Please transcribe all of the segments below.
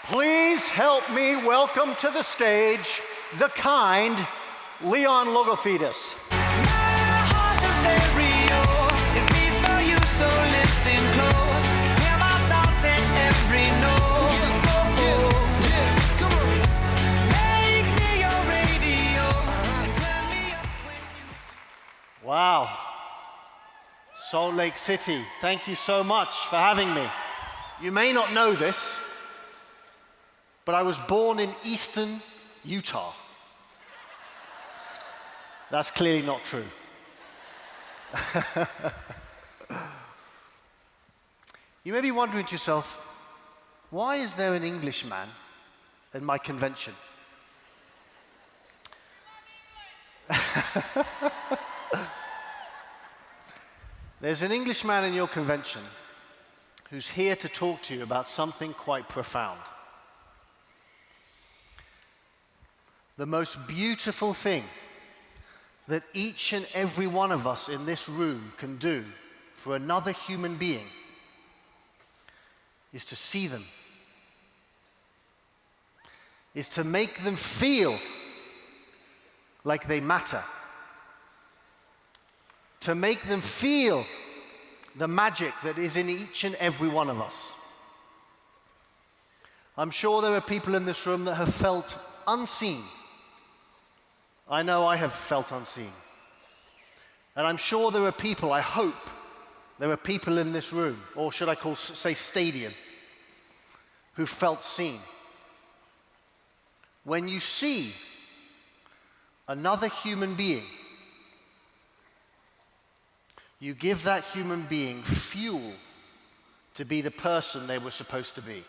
Please help me welcome to the stage the kind Leon Logothetis. Wow. Salt Lake City, thank you so much for having me. You may not know this, but I was born in eastern Utah. That's clearly not true. You may be wondering to yourself, why is there an Englishman in my convention? There's an Englishman in your convention who's here to talk to you about something quite profound. The most beautiful thing that each and every one of us in this room can do for another human being is to see them, is to make them feel like they matter, to make them feel the magic that is in each and every one of us. I'm sure there are people in this room that have felt unseen. I know I have felt unseen. And I'm sure there are people, I hope, there are people in this room, or should I say stadium, who felt seen. When you see another human being, you give that human being fuel to be the person they were supposed to be.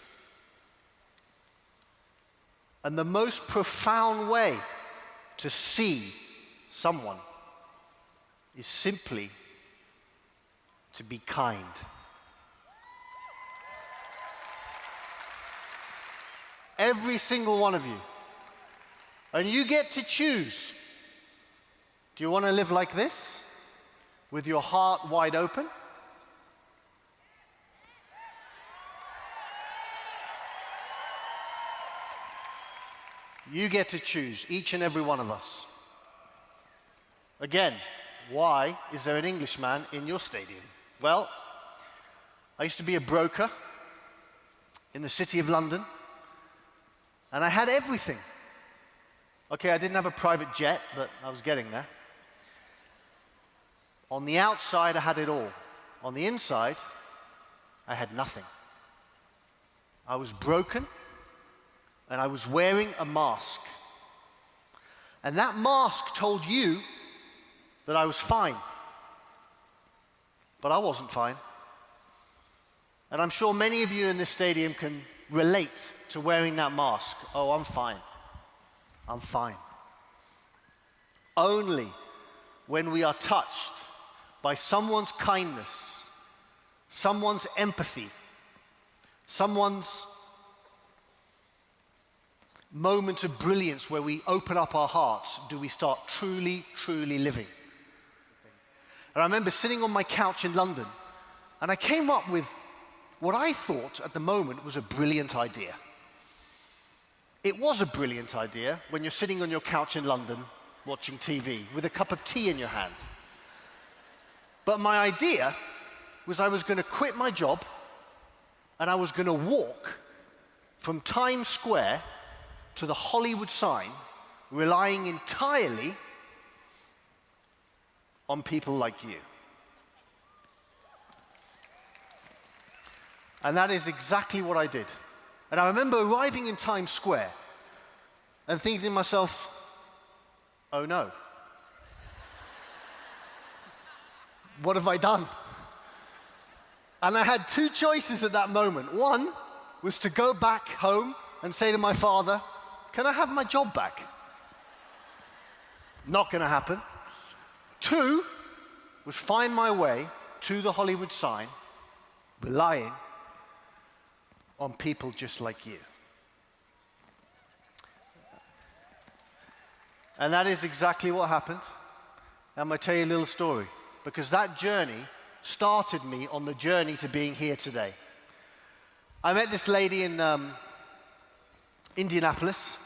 And the most profound way to see someone is simply to be kind. Every single one of you. And you get to choose. Do you want to live like this? With your heart wide open? You get to choose, each and every one of us. Again, why is there an Englishman in your stadium? Well, I used to be a broker in the city of London, and I had everything. Okay, I didn't have a private jet, but I was getting there. On the outside, I had it all. On the inside, I had nothing. I was broken, and I was wearing a mask. And that mask told you that I was fine. But I wasn't fine. And I'm sure many of you in this stadium can relate to wearing that mask. Oh, I'm fine. I'm fine. Only when we are touched by someone's kindness, someone's empathy, someone's moment of brilliance where we open up our hearts, do we start truly, truly living. And I remember sitting on my couch in London, and I came up with what I thought at the moment was a brilliant idea. It was a brilliant idea when you're sitting on your couch in London watching TV with a cup of tea in your hand. But my idea was I was going to quit my job and I was going to walk from Times Square to the Hollywood sign, relying entirely on people like you. And that is exactly what I did. And I remember arriving in Times Square and thinking to myself, oh no. What have I done? And I had two choices at that moment. One was to go back home and say to my father, can I have my job back? Not going to happen. Two was find my way to the Hollywood sign, relying on people just like you. And that is exactly what happened. I'm going to tell you a little story, because that journey started me on the journey to being here today. I met this lady in Indianapolis.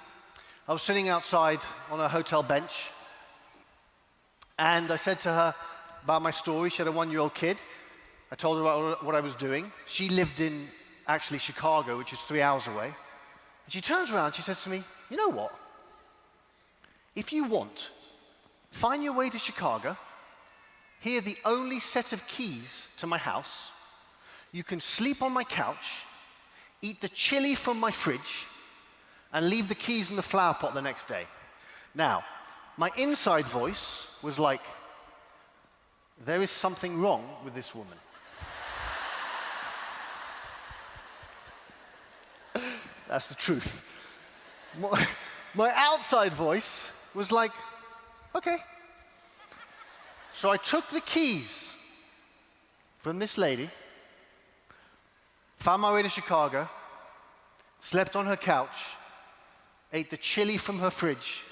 I was sitting outside on a hotel bench, and I said to her about my story. She had a 1-year-old kid. I told her about what I was doing. She lived in, actually, Chicago, which is 3 hours away. And she turns around, she says to me, "You know what? If you want, find your way to Chicago. Here are the only set of keys to my house. You can sleep on my couch, eat the chili from my fridge, and leave the keys in the flower pot the next day." Now, my inside voice was like, there is something wrong with this woman. That's the truth. My outside voice was like, okay. So I took the keys from this lady, found my way to Chicago, slept on her couch, ate the chili from her fridge,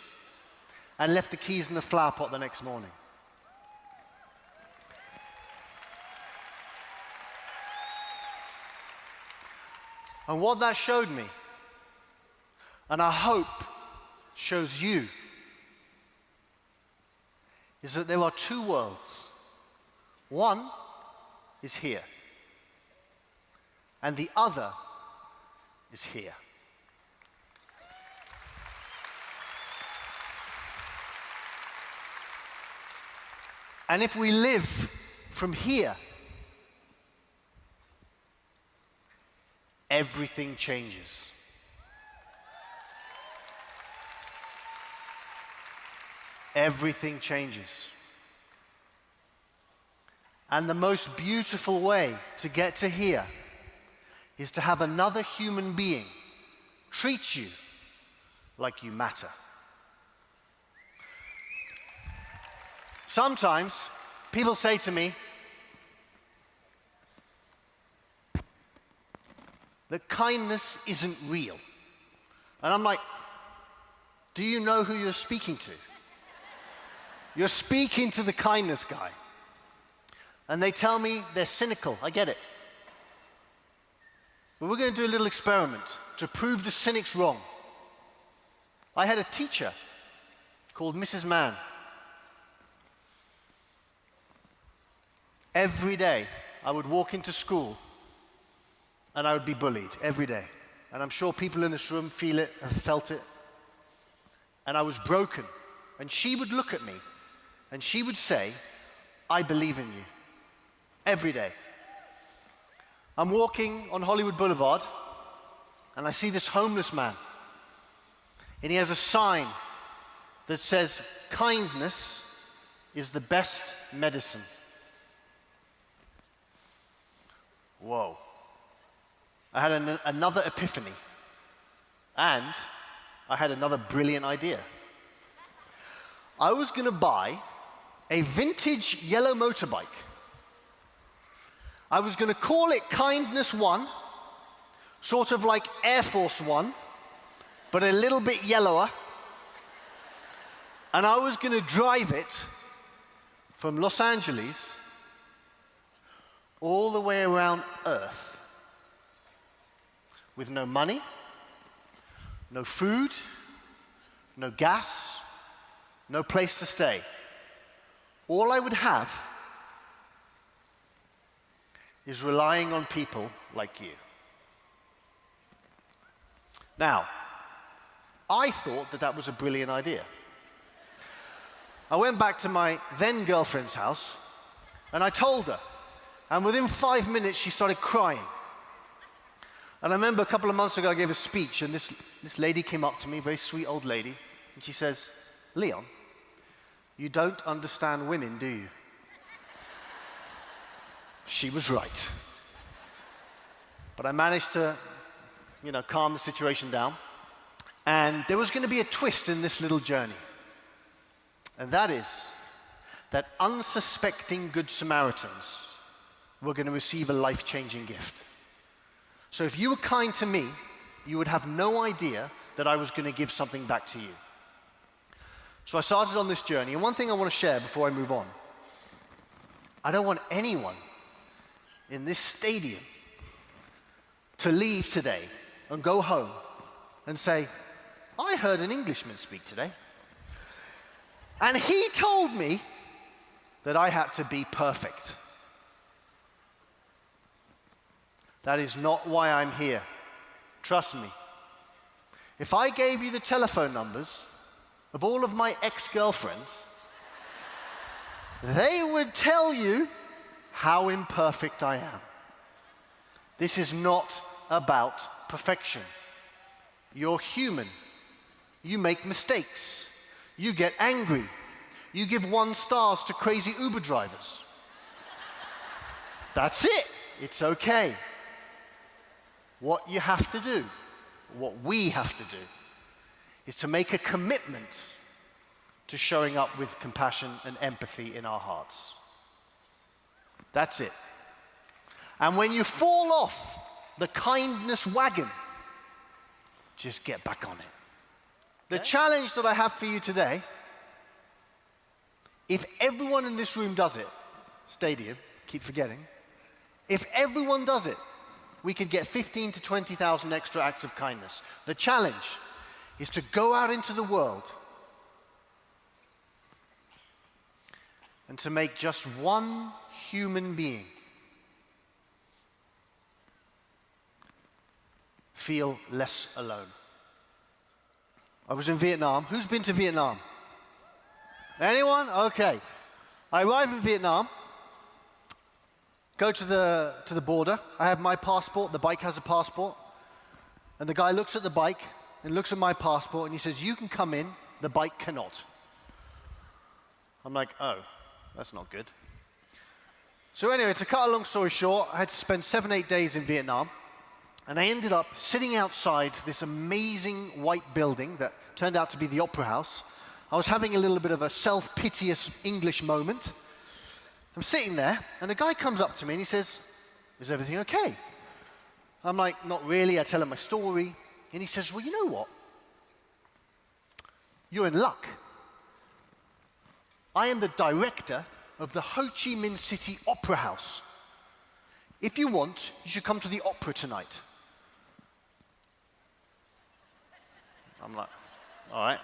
and left the keys in the flower pot the next morning. And what that showed me, and I hope shows you, is that there are two worlds. One is here, and the other is here. And if we live from here, everything changes. Everything changes. And the most beautiful way to get to here is to have another human being treat you like you matter. Sometimes people say to me that kindness isn't real. And I'm like, do you know who you're speaking to? You're speaking to the kindness guy. And they tell me they're cynical. I get it. But we're going to do a little experiment to prove the cynics wrong. I had a teacher called Mrs. Mann. Every day I would walk into school and I would be bullied every day. And I'm sure people in this room feel it, have felt it. And I was broken. And she would look at me and she would say, "I believe in you." Every day. I'm walking on Hollywood Boulevard and I see this homeless man. And he has a sign that says, "Kindness is the best medicine." Whoa. I had another epiphany. And I had another brilliant idea. I was going to buy a vintage yellow motorbike. I was going to call it Kindness One, sort of like Air Force One, but a little bit yellower. And I was going to drive it from Los Angeles all the way around Earth with no money, no food, no gas, no place to stay. All I would have is relying on people like you. Now, I thought that that was a brilliant idea. I went back to my then girlfriend's house and I told her, and within 5 minutes she started crying. And I remember a couple of months ago I gave a speech and this lady came up to me, very sweet old lady, and she says, "Leon, you don't understand women, do you?" She was right. But I managed to, calm the situation down. And there was going to be a twist in this little journey. And that is that unsuspecting Good Samaritans were going to receive a life-changing gift. So if you were kind to me, you would have no idea that I was going to give something back to you. So I started on this journey. And one thing I want to share before I move on, I don't want anyone in this stadium to leave today and go home and say, I heard an Englishman speak today. And he told me that I had to be perfect. That is not why I'm here. Trust me. If I gave you the telephone numbers of all of my ex-girlfriends, they would tell you how imperfect I am. This is not about perfection. You're human. You make mistakes. You get angry. You give 1 stars to crazy Uber drivers. That's it. It's okay. What you have to do, what we have to do, is to make a commitment to showing up with compassion and empathy in our hearts. That's it. And when you fall off the kindness wagon, just get back on it. The challenge that I have for you today, if everyone in this room does it, stadium, keep forgetting, if everyone does it, we could get 15 to 20,000 extra acts of kindness. The challenge is to go out into the world and to make just one human being feel less alone. I was in Vietnam. Who's been to Vietnam? Anyone? Okay. I arrive in Vietnam, go to the border. I have my passport. The bike has a passport. And the guy looks at the bike and looks at my passport and he says, you can come in, the bike cannot. I'm like, oh, that's not good. So anyway, to cut a long story short, I had to spend 7-8 days in Vietnam. And I ended up sitting outside this amazing white building that turned out to be the Opera House. I was having a little bit of a self-piteous English moment. I'm sitting there, and a guy comes up to me and he says, is everything okay? I'm like, not really. I tell him my story. And he says, well, you know what? You're in luck. I am the director of the Ho Chi Minh City Opera House. If you want, you should come to the opera tonight. I'm like, all right.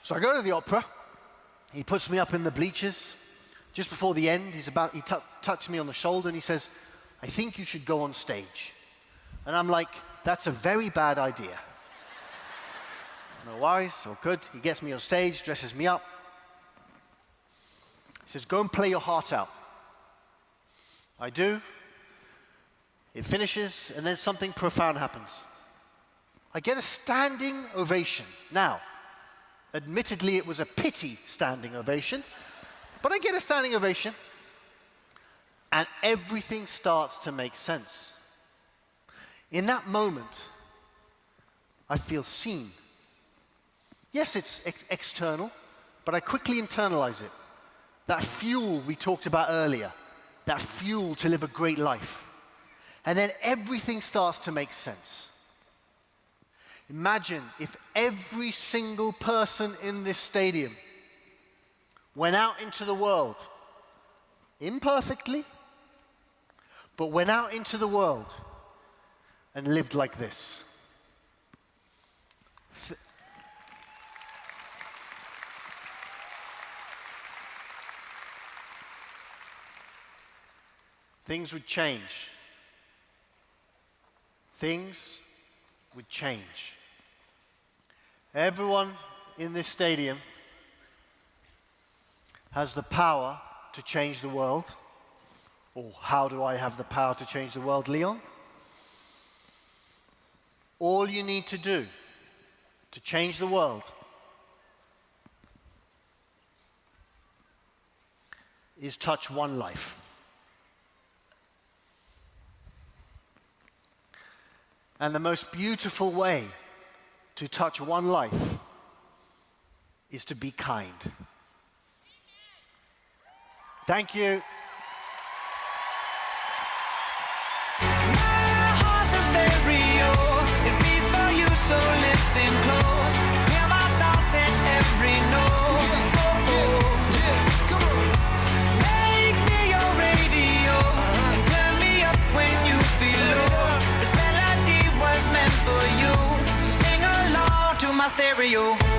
So I go to the opera. He puts me up in the bleachers. Just before the end, he touches me on the shoulder and he says, I think you should go on stage. And I'm like, that's a very bad idea. No worries, all good. He gets me on stage, dresses me up. He says, go and play your heart out. I do. It finishes, and then something profound happens. I get a standing ovation. Now, admittedly, it was a pity standing ovation, but I get a standing ovation, and everything starts to make sense. In that moment, I feel seen. Yes, it's external, but I quickly internalize it. That fuel we talked about earlier, that fuel to live a great life. And then everything starts to make sense. Imagine if every single person in this stadium went out into the world, imperfectly, but went out into the world and lived like this. Things would change. Things would change. Everyone in this stadium has the power to change the world. Or how do I have the power to change the world, Leon? All you need to do to change the world is touch one life. And the most beautiful way to touch one life is to be kind. Thank you. My heart's a stereo. It beats for you, so listen close. Hear my thoughts in every note. Make me your radio. Turn me up when you feel low. This melody was meant for you. So sing along. stereo.